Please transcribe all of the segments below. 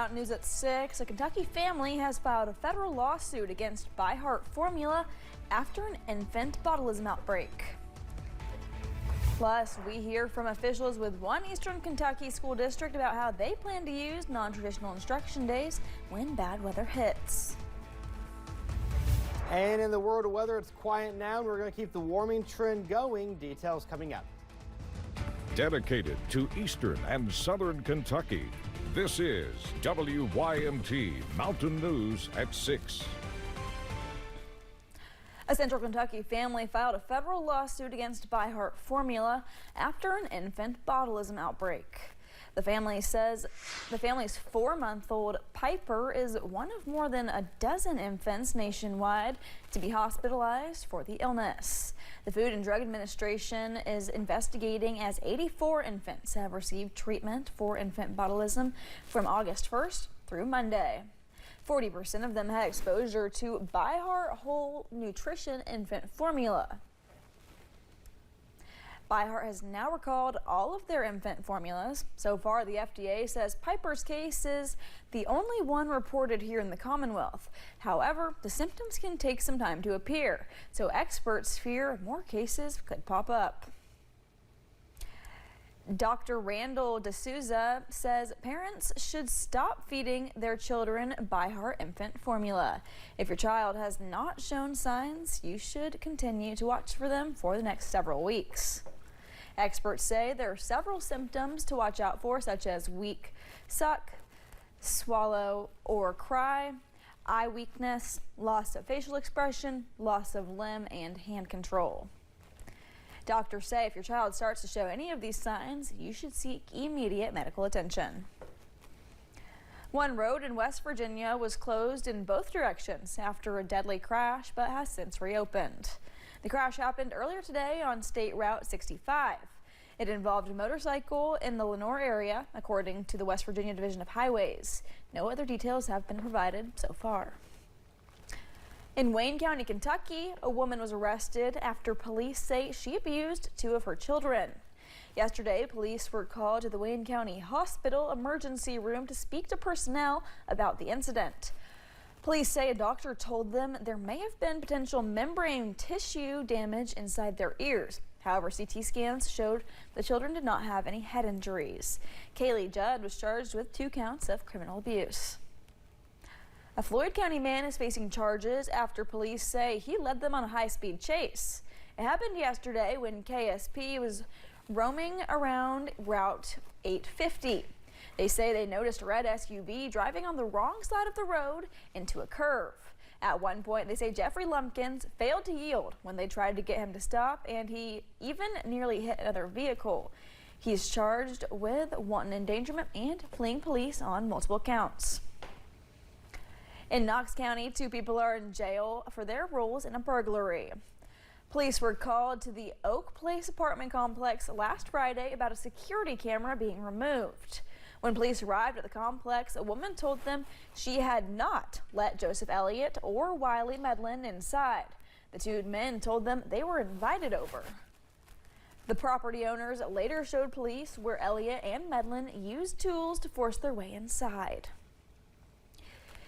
Out News at 6, a Kentucky family has filed a federal lawsuit against ByHeart Formula after an infant botulism outbreak. Plus, we hear from officials with one Eastern Kentucky school district about how they plan to use non-traditional instruction days when bad weather hits. And in the world of weather, it's quiet now, and we're going to keep the warming trend going. Details coming up. Dedicated to Eastern and Southern Kentucky, this is WYMT Mountain News at 6. A Central Kentucky family filed a federal lawsuit against ByHeart Formula after an infant botulism outbreak. The family says the family's 4-month-old Piper is one of more than a dozen infants nationwide to be hospitalized for the illness. The Food and Drug Administration is investigating as 84 infants have received treatment for infant botulism from August 1st through Monday. 40% of them had exposure to ByHeart Whole Nutrition infant formula. ByHeart has now recalled all of their infant formulas. So far, the FDA says Piper's case is the only one reported here in the Commonwealth. However, the symptoms can take some time to appear, so experts fear more cases could pop up. Dr. Randall D'Souza says parents should stop feeding their children ByHeart infant formula. If your child has not shown signs, you should continue to watch for them for the next several weeks. Experts say there are several symptoms to watch out for, such as weak suck, swallow or cry, eye weakness, loss of facial expression, loss of limb and hand control. Doctors say if your child starts to show any of these signs, you should seek immediate medical attention. One road in West Virginia was closed in both directions after a deadly crash, but has since reopened. The crash happened earlier today on State Route 65. It involved a motorcycle in the Lenoir area, according to the West Virginia Division of Highways. No other details have been provided so far. In Wayne County, Kentucky, a woman was arrested after police say she abused 2 of her children. Yesterday, police were called to the Wayne County Hospital emergency room to speak to personnel about the incident. Police say a doctor told them there may have been potential membrane tissue damage inside their ears. However, CT scans showed the children did not have any head injuries. Kaylee Judd was charged with 2 counts of criminal abuse. A Floyd County man is facing charges after police say he led them on a high-speed chase. It happened yesterday when KSP was roaming around Route 850. They say they noticed a red SUV driving on the wrong side of the road into a curve. At one point, they say Jeffrey Lumpkins failed to yield when they tried to get him to stop, and he even nearly hit another vehicle. He's charged with wanton endangerment and fleeing police on multiple counts. In Knox County, 2 people are in jail for their roles in a burglary. Police were called to the Oak Place apartment complex last Friday about a security camera being removed. When police arrived at the complex, a woman told them she had not let Joseph Elliott or Wiley Medlin inside. The 2 men told them they were invited over. The property owners later showed police where Elliott and Medlin used tools to force their way inside.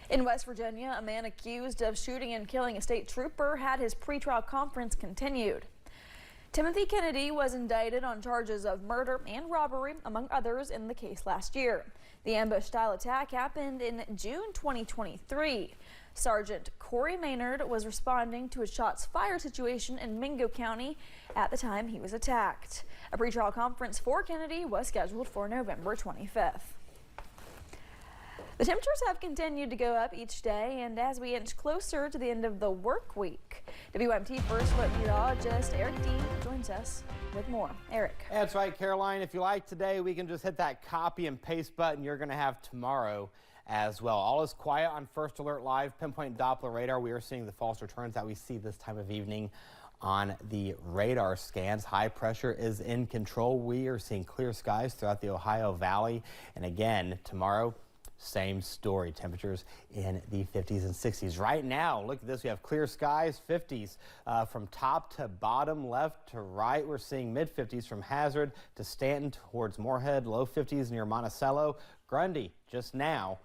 In West Virginia, a man accused of shooting and killing a state trooper had his pretrial conference continued. Timothy Kennedy was indicted on charges of murder and robbery, among others, in the case last year. The ambush-style attack happened in June 2023. Sergeant Corey Maynard was responding to a shots fired situation in Mingo County at the time he was attacked. A pretrial conference for Kennedy was scheduled for November 25th. The temperatures have continued to go up each day, and as we inch closer to the end of the work week, WMT First Alert meteorologist Eric Dean joins us with more. Eric. That's right, Caroline. If you like today, we can just hit that copy and paste button you're going to have tomorrow as well. All is quiet on First Alert Live. Pinpoint Doppler radar. We are seeing the false returns that we see this time of evening on the radar scans. High pressure is in control. We are seeing clear skies throughout the Ohio Valley. And again, tomorrow, same story. Temperatures in the 50s and 60s. Right now, look at this. We have clear skies, 50s from top to bottom, left to right. We're seeing mid-50s from Hazard to Stanton towards Moorhead, low 50s near Monticello. Grundy just now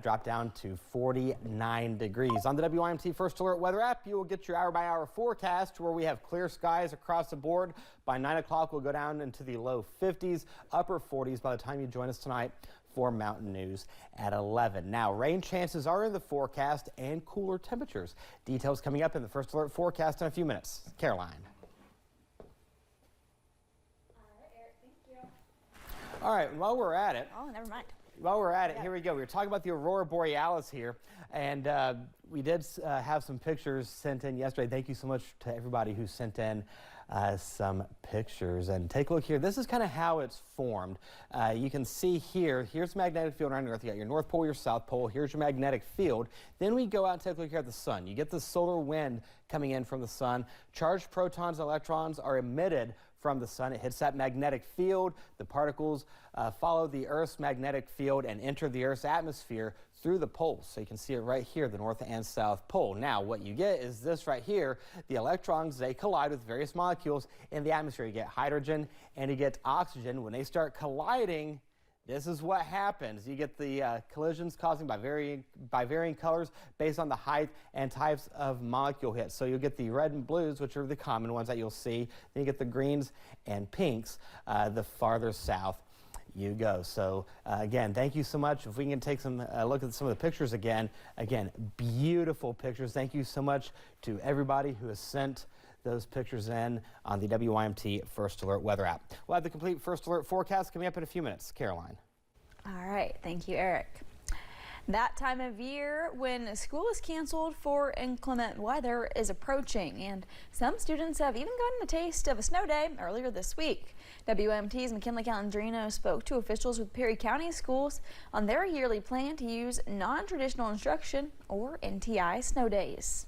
dropped down to 49 degrees. On the WYMT First Alert weather app, you will get your hour-by-hour forecast where we have clear skies across the board. By 9 o'clock, we'll go down into the low 50s, upper 40s by the time you join us tonight for Mountain News at 11. Now, rain chances are in the forecast and cooler temperatures. Details coming up in the First Alert forecast in a few minutes. Caroline. All right, while we're at it. Oh, never mind. While we're at it, here we go. We were talking about the Aurora Borealis here, and we did have some pictures sent in yesterday. Thank you so much to everybody who sent in some pictures. And take a look here. This is kind of how it's formed. You can see here's the magnetic field around Earth. You got your North Pole, your South Pole. Here's your magnetic field. Then we go out and take a look here at the sun. You get the solar wind coming in from the sun. Charged protons and electrons are emitted from the sun. It hits that magnetic field. The particles follow the Earth's magnetic field and enter the Earth's atmosphere through the poles. So you can see it right here, the North and South Pole. Now, what you get is this right here. The electrons, they collide with various molecules in the atmosphere. You get hydrogen and you get oxygen. When they start colliding, this is what happens. You get the collisions causing by varying colors based on the height and types of molecule hits. So you'll get the red and blues, which are the common ones that you'll see. Then you get the greens and pinks the farther south you go. So again, thank you so much. If we can take some look at some of the pictures again, beautiful pictures. Thank you so much to everybody who has sent those pictures in on the WYMT First Alert weather app. We'll have the complete First Alert forecast coming up in a few minutes. Caroline. All right. Thank you, Eric. That time of year when school is canceled for inclement weather is approaching, and some students have even gotten a taste of a snow day earlier this week. WMT's McKinley Calandrino spoke to officials with Perry County Schools on their yearly plan to use non-traditional instruction, or NTI, snow days.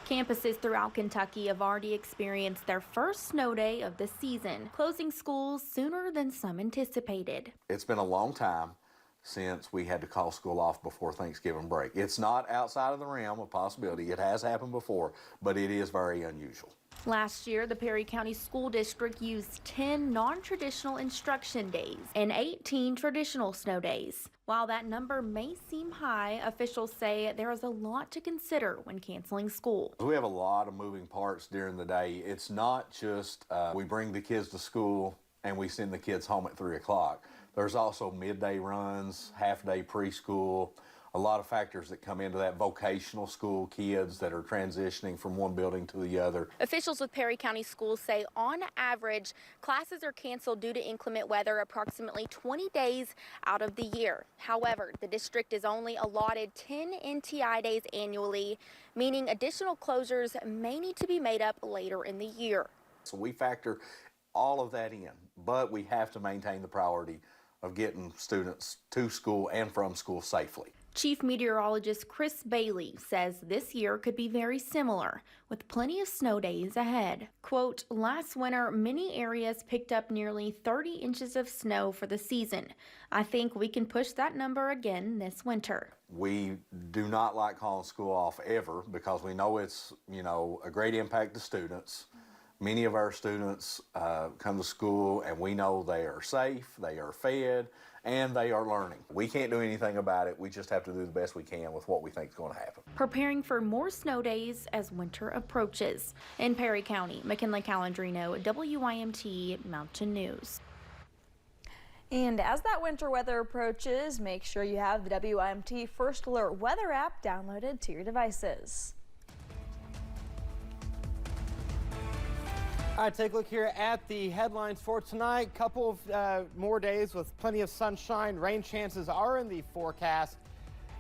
Campuses throughout Kentucky have already experienced their first snow day of the season, closing schools sooner than some anticipated. It's been a long time since we had to call school off before Thanksgiving break. It's not outside of the realm of possibility. It has happened before, but it is very unusual. Last year, the Perry County School District used 10 non-traditional instruction days and 18 traditional snow days. While that number may seem high, officials say there is a lot to consider when canceling school. We have a lot of moving parts during the day. It's not just we bring the kids to school and we send the kids home at 3 o'clock. There's also midday runs, half-day preschool, a lot of factors that come into that. Vocational school kids that are transitioning from one building to the other. Officials with Perry County Schools say on average, classes are canceled due to inclement weather approximately 20 days out of the year. However, the district is only allotted 10 NTI days annually, meaning additional closures may need to be made up later in the year. So we factor all of that in, but we have to maintain the priority of getting students to school and from school safely. Chief Meteorologist Chris Bailey says this year could be very similar, with plenty of snow days ahead. Quote, last winter, many areas picked up nearly 30 inches of snow for the season. I think we can push that number again this winter. We do not like calling school off ever because we know it's, a great impact to students. Many of our students come to school and we know they are safe, they are fed, and they are learning. We can't do anything about it. We just have to do the best we can with what we think is going to happen. Preparing for more snow days as winter approaches. In Perry County, McKinley Calandrino, WYMT Mountain News. And as that winter weather approaches, make sure you have the WYMT First Alert weather app downloaded to your devices. All right, take a look here at the headlines for tonight. Couple of more days with plenty of sunshine. Rain chances are in the forecast.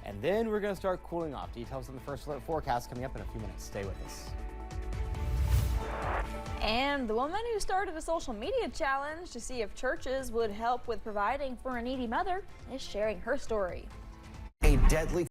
And then we're going to start cooling off. Details on the First Alert forecast coming up in a few minutes. Stay with us. And the woman who started a social media challenge to see if churches would help with providing for a needy mother is sharing her story. A deadly